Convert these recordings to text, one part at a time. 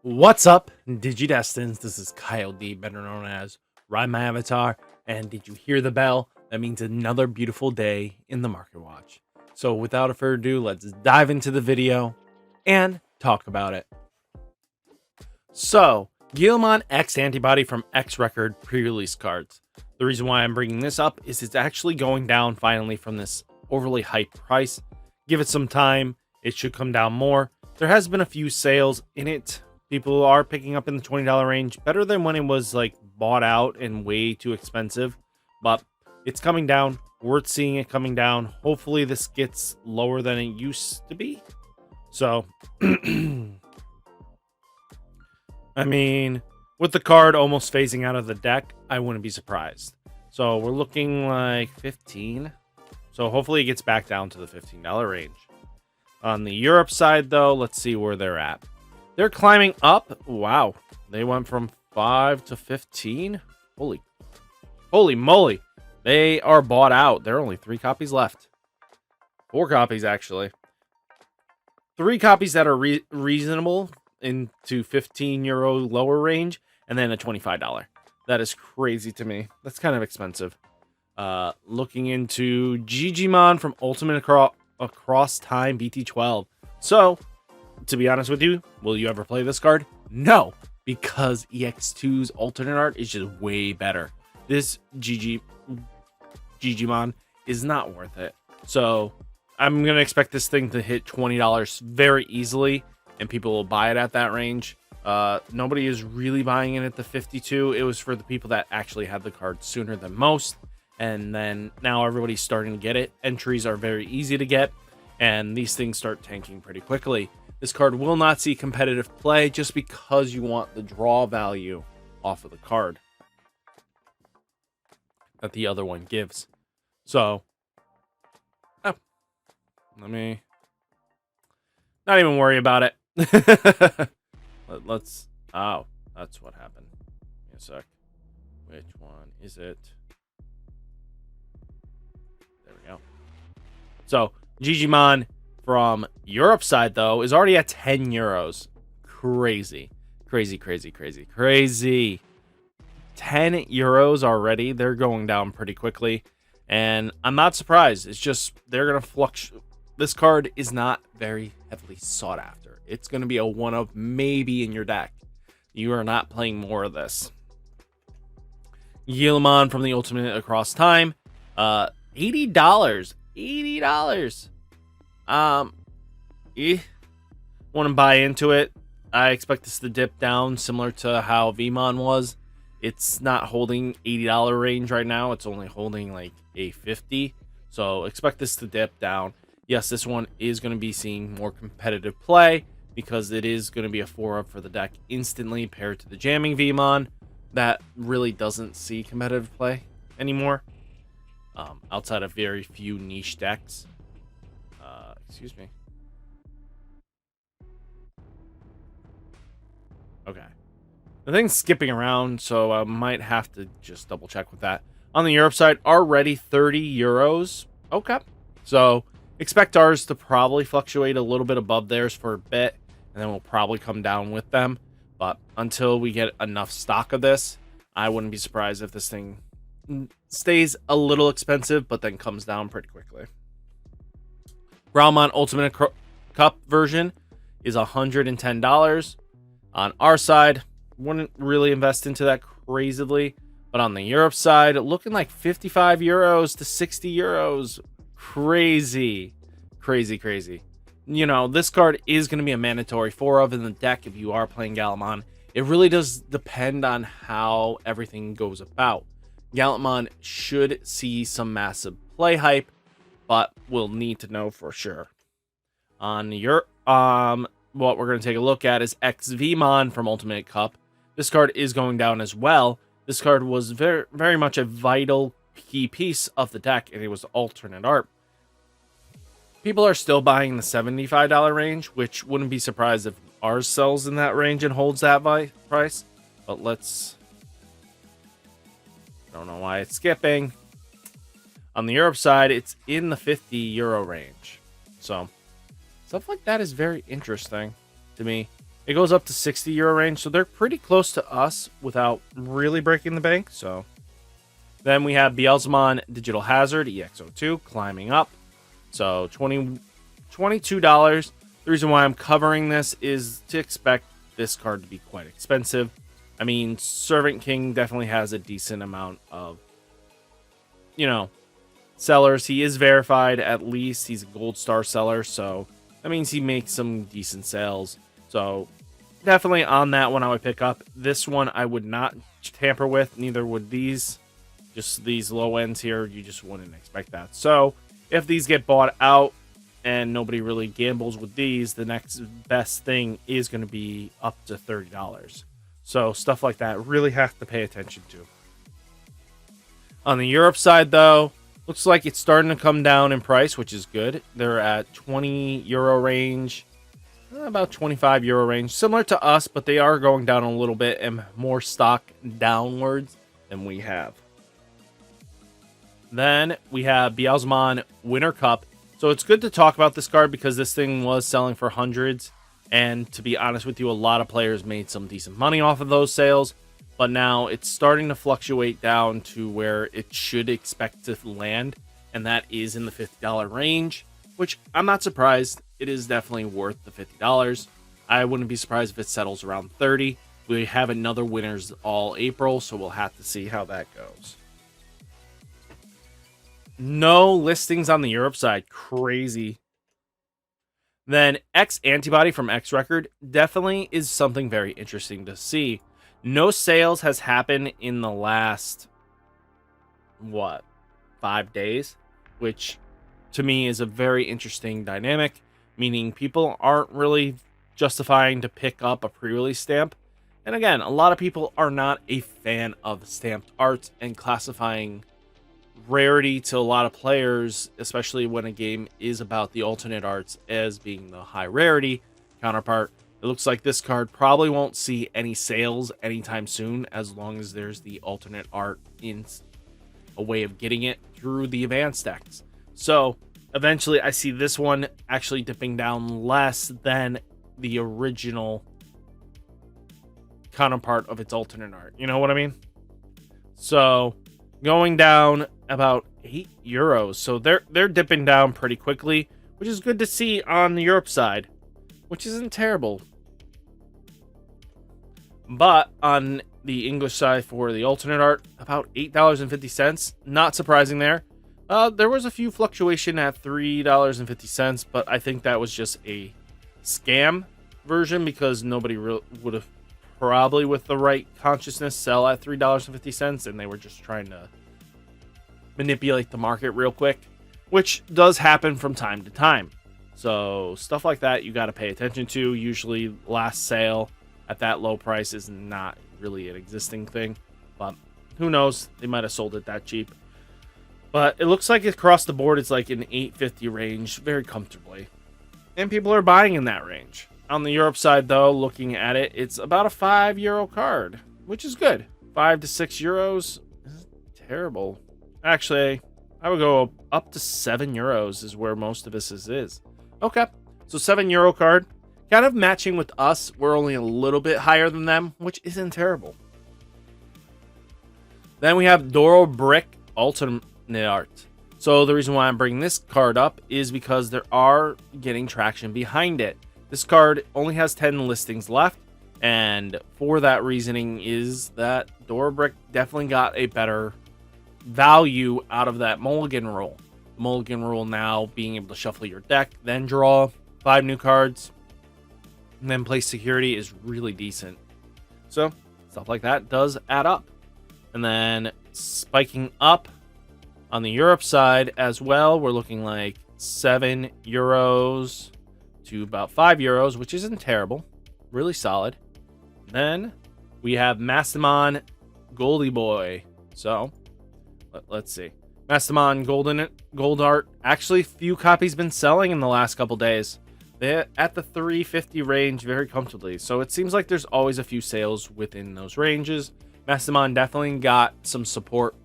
What's up, Digidestins? This is Kyle D, better known as RideMyAvatar. And did you hear the bell? That means another beautiful day in the market watch. So without further ado, let's dive into the video and talk about it. So, Digimon X Antibody from X Record pre-release cards. The reason why I'm bringing this up is it's actually going down finally from this overly hyped price. Give it some time, it should come down more. There has been a few sales in it. People are picking up in the $20 range, better than when it was like bought out and way too expensive, but it's coming down. Worth seeing it coming down. Hopefully this gets lower than it used to be. So, I mean, with the card almost phasing out of the deck, I wouldn't be surprised. So we're looking like 15. So hopefully it gets back down to the $15 range. On the Europe side, though, let's see where they're at. They're climbing up. Wow. They went from 5 to 15. Holy moly. They are bought out. There are only 3 copies left. 4 copies, actually. 3 copies that are reasonable into €15 lower range, and then a $25. That is crazy to me. That's kind of expensive. Looking into Digimon from Ultimate Across Time BT12. So, to be honest with you, will you ever play this card? No, because EX2's alternate art is just way better. This Digimon is not worth it. So, I'm going to expect this thing to hit $20 very easily, and people will buy it at that range. Nobody is really buying it at the 52. It was for the people that actually had the card sooner than most. And then now everybody's starting to get it. Entries are very easy to get, and these things start tanking pretty quickly. This card will not see competitive play just because you want the draw value off of the card that the other one gives. So, let me not even worry about it. Let's, oh, that's what happened. Give me a sec. Which one is it? There we go. So, Digimon from Europe side, though, is already at €10. Crazy. Crazy. €10 already. They're going down pretty quickly. And I'm not surprised. It's just they're going to fluctuate. This card is not very heavily sought after. It's going to be a one of maybe in your deck. You are not playing more of this. Digimon from the Ultimate Across Time. $80. $80. Want to buy into it. I expect this to dip down similar to how Vmon was. It's not holding $80 range right now. It's only holding like a 50. So expect this to dip down. Yes, this one is going to be seeing more competitive play because it is going to be a 4-up for the deck instantly paired to the jamming Vmon that really doesn't see competitive play anymore. Outside of very few niche decks. Excuse me. Okay. The thing's skipping around, so I might have to just double check with that. On the Europe side, already €30. Okay. So, expect ours to probably fluctuate a little bit above theirs for a bit, and then we'll probably come down with them. But until we get enough stock of this, I wouldn't be surprised if this thing stays a little expensive, but then comes down pretty quickly. Growlmon Ultimate Cup version is $110. On our side, wouldn't really invest into that crazily. But on the Europe side, looking like €55 to €60. Crazy. You know, this card is going to be a mandatory 4-of in the deck if you are playing Gallantmon. It really does depend on how everything goes about. Gallantmon should see some massive play hype, but we'll need to know for sure. On your what we're going to take a look at is XVmon from Ultimate Cup. This card is going down as well. This card was very much a vital key piece of the deck, and it was alternate art. People are still buying the $75 range, which wouldn't be surprised if ours sells in that range and holds that price. But let's... I don't know why it's skipping. On the Europe side, it's in the €50 range. So, stuff like that is very interesting to me. It goes up to 60 euro range, so they're pretty close to us without really breaking the bank. So then we have Beelzemon Digital Hazard EX02 climbing up. So $22. The reason why I'm covering this is to expect this card to be quite expensive. I mean, Servant King definitely has a decent amount of, sellers. He is verified, at least. He's a gold star seller, so that means he makes some decent sales. So definitely on that one I would pick up. This one I would not tamper with, neither would these. Just these low ends here, you just wouldn't expect that. So if these get bought out and nobody really gambles with these, the next best thing is going to be up to $30. So stuff like that really have to pay attention to. On the Europe side, though, looks like it's starting to come down in price, which is good. They're at 20 euro range, about 25 euro range, similar to us, but they are going down a little bit and more stock downwards than we have. Then we have Beelzemon Winter Cup. So it's good to talk about this card because this thing was selling for hundreds. And to be honest with you, a lot of players made some decent money off of those sales. But now it's starting to fluctuate down to where it should expect to land. And that is in the $50 range, which I'm not surprised. It is definitely worth the $50. I wouldn't be surprised if it settles around 30. We have another winners all April, so we'll have to see how that goes. No listings on the Europe side. Crazy. Then X Antibody from X Record definitely is something very interesting to see. No sales has happened in the last, 5 days? Which to me is a very interesting dynamic, meaning people aren't really justifying to pick up a pre-release stamp. And again, a lot of people are not a fan of stamped art, and classifying rarity to a lot of players, especially when a game is about the alternate arts, as being the high rarity counterpart. It looks like this card probably won't see any sales anytime soon, as long as there's the alternate art in a way of getting it through the advanced decks. So eventually I see this one actually dipping down less than the original counterpart of its alternate art. You know what I mean? So going down about 8 euros. So they're dipping down pretty quickly, which is good to see on the Europe side, which isn't terrible. But on the English side for the alternate art, about $8.50. Not surprising there. There was a few fluctuation at $3.50, but I think that was just a scam version because nobody would have probably with the right consciousness sell at $3.50, and they were just trying to manipulate the market real quick, which does happen from time to time. So stuff like that you got to pay attention to. Usually last sale at that low price is not really an existing thing, but who knows, they might have sold it that cheap. But it looks like across the board it's like an $8.50 range very comfortably, and people are buying in that range. On the Europe side though, looking at it, it's about a €5 card, which is good. 5 to 6 euros is terrible. Actually, I would go up to 7 euros is where most of this is. Okay, so €7 card, kind of matching with us. We're only a little bit higher than them, which isn't terrible. Then we have Doro Brick Alternate Art. So the reason why I'm bringing this card up is because there are getting traction behind it. This card only has 10 listings left, and for that reasoning is that Doro Brick definitely got a better value out of that mulligan rule. Mulligan rule now being able to shuffle your deck, then draw 5 new cards, and then play security is really decent. So stuff like that does add up. And then spiking up on the Europe side as well, we're looking like 7 euros to about 5 euros, which isn't terrible, really solid. Then we have Mastamon Goldie Boy. So let's see. Mastamon Gold Art. Actually, few copies been selling in the last couple days. They're at the 350 range very comfortably. So it seems like there's always a few sales within those ranges. Mastamon definitely got some support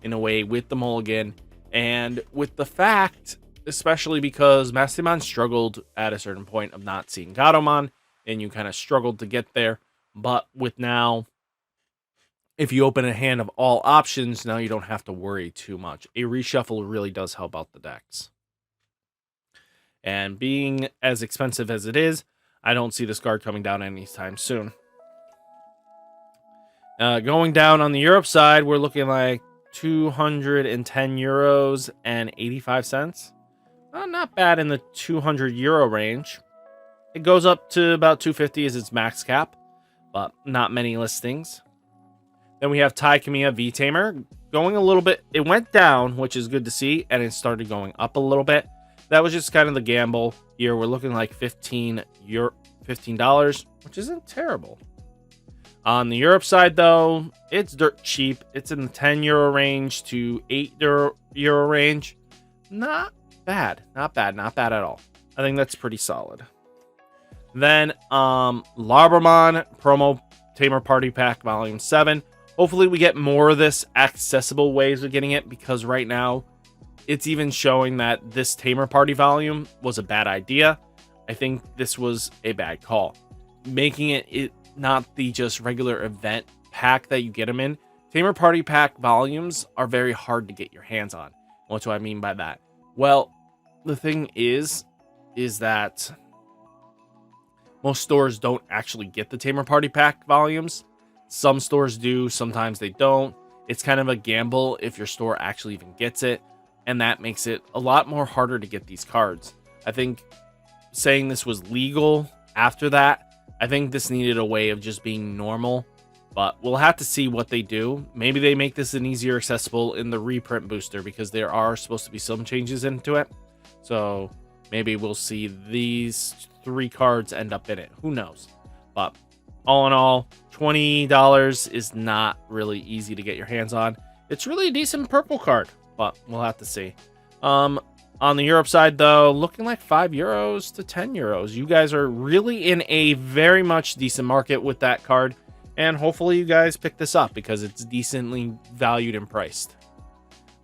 in a way with the mulligan, and with the fact, especially because Mastamon struggled at a certain point of not seeing Gatomon and you kind of struggled to get there. But with now, if you open a hand of all options, now you don't have to worry too much. A reshuffle really does help out the decks. And being as expensive as it is, I don't see this card coming down anytime soon. Going down on the Europe side, we're looking like 210 euros and 85 cents. Not bad in the 200 euro range. It goes up to about 250 as its max cap, but not many listings. Then we have Tai Kamiya V-Tamer going a little bit. It went down, which is good to see, and it started going up a little bit. That was just kind of the gamble here. We're looking like $15, which isn't terrible. On the Europe side, though, it's dirt cheap. It's in the 10 euro range to 8 euro range. Not bad. Not bad. Not bad at all. I think that's pretty solid. Then, Labramon Promo Tamer Party Pack Volume 7. Hopefully we get more of this accessible ways of getting it, because right now it's even showing that this Tamer Party volume was a bad idea. I think this was a bad call. Making it not the just regular event pack that you get them in. Tamer Party Pack volumes are very hard to get your hands on. What do I mean by that? Well, the thing is that most stores don't actually get the Tamer Party Pack volumes. Some stores do, sometimes they don't. It's kind of a gamble if your store actually even gets it, and that makes it a lot more harder to get these cards. I think saying this was legal after that, I think this needed a way of just being normal, but we'll have to see what they do. Maybe they make this an easier accessible in the reprint booster, because there are supposed to be some changes into it. So maybe we'll see these 3 cards end up in it. Who knows? But all in all, $20 is not really easy to get your hands on. It's really a decent purple card, but we'll have to see. On the Europe side, though, looking like 5 euros to 10 euros. You guys are really in a very much decent market with that card, and hopefully you guys pick this up because it's decently valued and priced.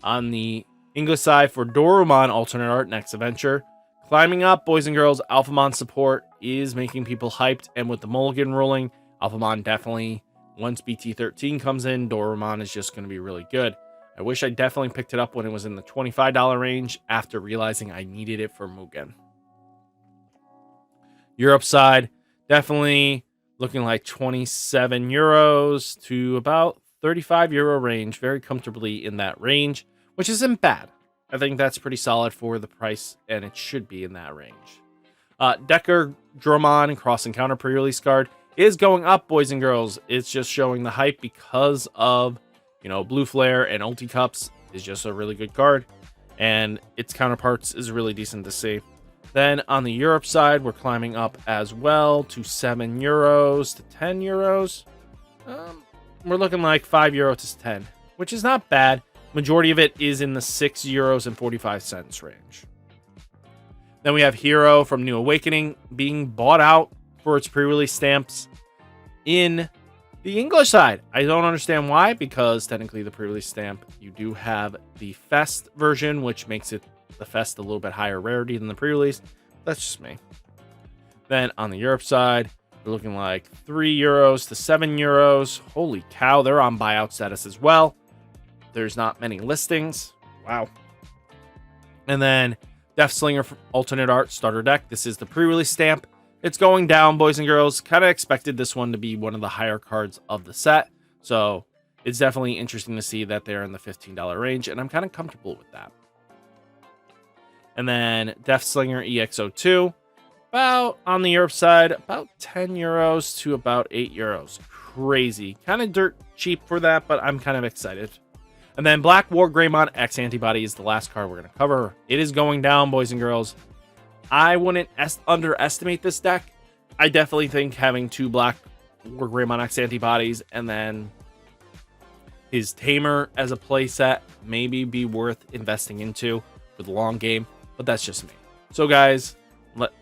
On the English side, for Dorumon Alternate Art Next Adventure, climbing up, boys and girls. Alphamon support is making people hyped, and with the Mulligan ruling, Alphamon definitely, once BT13 comes in, Dorumon is just going to be really good. I wish I definitely picked it up when it was in the $25 range after realizing I needed it for Mugen. Europe side, definitely looking like 27 euros to about 35 euro range, very comfortably in that range, which isn't bad. I think that's pretty solid for the price, and it should be in that range. Decker Dramon Cross Encounter pre-release card is going up, boys and girls. It's just showing the hype because of, Blue Flare and Ulti Cups is just a really good card, and its counterparts is really decent to see. Then on the Europe side, we're climbing up as well to 7 euros to 10 euros. We're looking like 5 euro to 10, which is not bad. Majority of it is in the 6 euros and 45 cents range. Then we have Hero from New Awakening being bought out for its pre-release stamps in the English side. I don't understand why, because technically the pre-release stamp, you do have the Fest version, which makes it the Fest a little bit higher rarity than the pre-release. That's just me. Then on the Europe side, we're looking like 3 euros to 7 euros. Holy cow, they're on buyout status as well. There's not many listings. Wow. And then Deathslinger Alternate Art Starter Deck. This is the pre-release stamp. It's going down, boys and girls. Kind of expected this one to be one of the higher cards of the set. So it's definitely interesting to see that they're in the $15 range, and I'm kind of comfortable with that. And then Deathslinger EX02. About, on the Europe side, about 10 euros to about 8 euros. Crazy. Kind of dirt cheap for that, but I'm kind of excited. And then Black War Greymon X Antibody is the last card we're going to cover. It is going down, boys and girls. I wouldn't underestimate this deck. I definitely think having 2 Black War Greymon X Antibodies and then his Tamer as a playset maybe be worth investing into for the long game, but that's just me. So guys,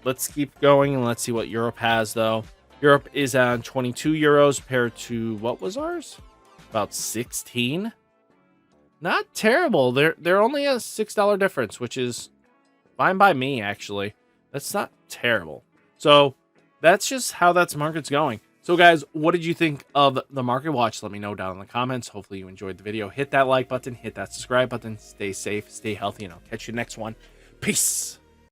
let's keep going and let's see what Europe has, though. Europe is on 22 euros compared to, what was ours? About 16? Not terrible. They're only a $6 difference, which is fine by me, actually. That's not terrible. So that's just how that market's going. So guys, what did you think of the market watch? Let me know down in the comments. Hopefully you enjoyed the video. Hit that like button, hit that subscribe button. Stay safe, stay healthy, and I'll catch you next one. Peace.